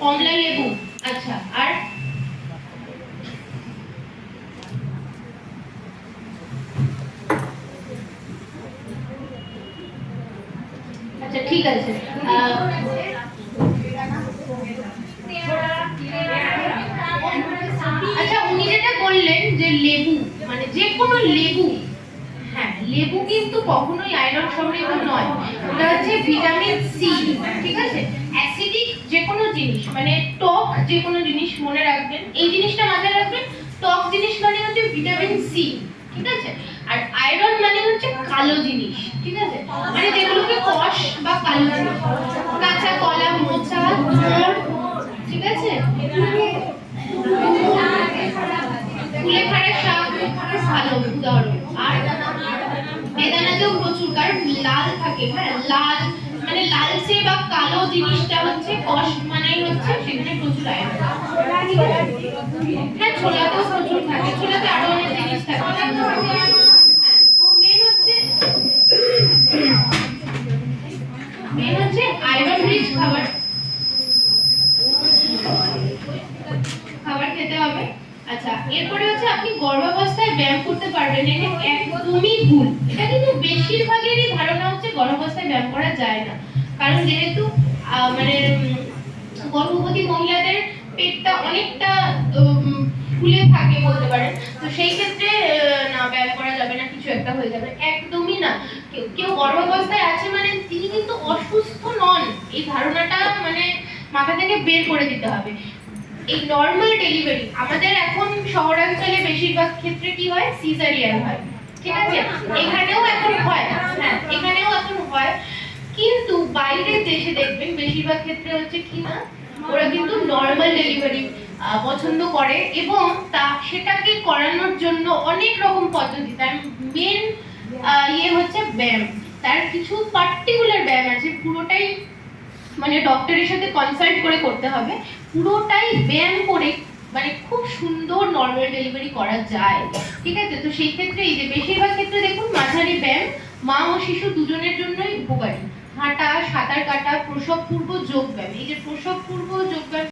কমলা লেবু। আচ্ছা, আর আচ্ছা ঠিক আছে। আচ্ছা, উনি যেটা বললেন যে লেবু, মানে যে কোনো লেবু, হ্যাঁ লেবু কিন্তু কখনোই আয়রন সমৃদ্ধ নয়। ওটা হচ্ছে ভিটামিন সি। ঠিক আছে, অ্যাসিডিক যে কোনো জিনিস, মানে টক যে কোনো জিনিস মনে রাখবেন, এই জিনিসটা মাথায় রাখবেন। টক জিনিস মানে হচ্ছে ভিটামিন সি। ঠিক আছে, আর আয়রন মানে হচ্ছে কালো জিনিস। ঠিক আছে, মানে যেগুলোকে কষ বা কালো জিনিস, কাঁচা কলা, মোচা, গুড়। ঠিক আছে, কুলেখাড়া শাক ভালো উদাহরণ। আর বেদানাতেও প্রচুর, কারণ লাল থাকে। হ্যাঁ, লাল মানে লালচে বা কালো জিনিসটা হচ্ছে কষ, মানেই হচ্ছে সেখানে প্রচুর আয়রন। হ্যাঁ, ছোলাতেও প্রচুর থাকে, ছোলাতে আরো অনেক জিনিস থাকে। তো মেন হচ্ছে আয়রন রিচ খাবার খাবার খেতে হবে। আচ্ছা, এরপরে হচ্ছে আপনি গর্ভাবস্থায় ব্যায়াম করতে পারবেন, এটা একদমই ভুল। এটা কিন্তু বেশিরভাগেরই ধারণা হচ্ছে গর্ভাবস্থায় ব্যায়াম করা যায় না, কারণ যেহেতু মানে গর্ভবতী মহিলাদের পেটটা অনেকটা ফুলে থাকে বলতে পারেন, তো সেই ক্ষেত্রে না ব্যায়াম করা যাবে না, কিছু একটা হয়ে যাবে, একদমই না। কেউ গর্ভাবস্থায় আছে মানে তিনি কিন্তু অসুস্থ নন, এই ধারণাটা মানে মাথা থেকে বের করে দিতে হবে। এই নরমাল ডেলিভারি আমাদের এখন শহরাঞ্চলে বেশিরভাগ ক্ষেত্রে কি হয়, সিজারিয়ান হয়। ঠিক আছে, এখানেও এখন হয়, হ্যাঁ এখানেও এখন হয়, কিন্তু বাইরের দেশে দেখবেন বেশিরভাগ ক্ষেত্রে হচ্ছে কি না, ওরা কিন্তু নরমাল ডেলিভারি পছন্দ করে, এবং তা সেটাকে করানোর জন্য অনেক রকম পদ্ধতি, তার মেন ইয়ে হচ্ছে ব্যায়াম। তার কিছু পার্টিকুলার ব্যায়াম আছে, পুরোটাই মানে ডক্টরের সাথে কনসাল্ট করে করতে হবে, পুরোটাই ব্যায়াম করে মানে খুব সুন্দর নরমাল ডেলিভারি করা যায়। ঠিক আছে, তো সেই ক্ষেত্রে এই যে বেশিরভাগ ক্ষেত্রে দেখুন মাঝারি ব্যায়াম মা ও শিশু দুজনের জন্যই উপকারী। হাঁটা, সাঁতার কাটা, প্রসব পূর্ব যোগ ব্যায়াম, এই যে প্রসব পূর্ব যোগ ব্যায়াম